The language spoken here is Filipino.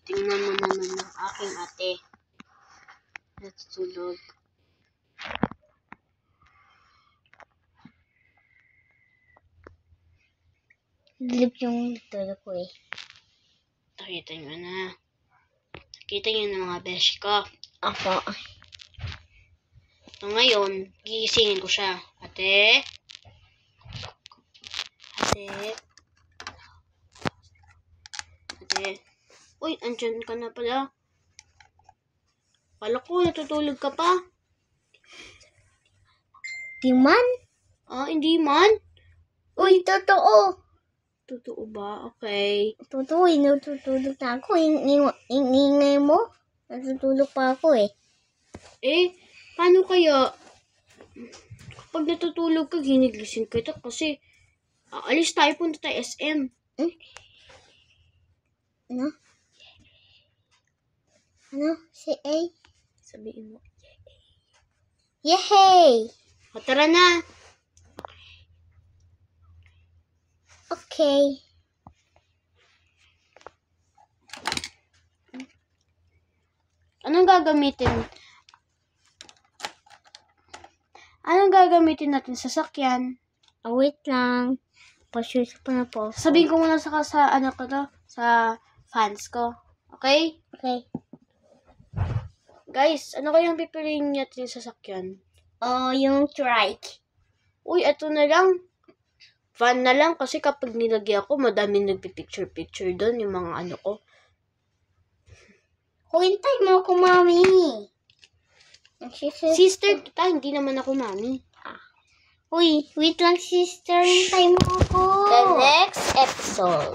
Tingnan mo naman ng aking ate. Natutulog. Dilip yung tulog ko eh. Nakita nyo na. Nakita nyo na mga beshi ko. Ako. So ngayon, gigisingin ko siya. Ate? Ate? Ate? Uy, andyan ka na pala. Kala ko, natutulog ka pa. Di man? Ah, hindi man. Uy, totoo. Totoo ba? Okay. Totoo, natutulog na ako. Ingay mo. Natutulog pa ako eh. Eh, paano kaya? Kapag natutulog ka, ginigising kita kasi alis tayo, punta tayo SM. Ano? Ano? Si A? Sabihin mo. Yehey! O, tara na. Okay. Anong gagamitin? Anong gagamitin natin sa sasakyan? Oh, wait lang. Pa-shoot pa na po. Sabihin ko muna sa ano ko to, sa fans ko. Okay? Okay. Guys, ano kayang pipiliin natin sa sasakyan? Oh, yung trike. Uy, eto na lang. Van na lang kasi kapag nilagay ako, madaming nagpipicture-picture doon, yung mga ano ko. Hintay mo ako, mami. Sister kita, hindi naman ako mami. Uy, wait lang, sister. Hintay mo ako. The next episode.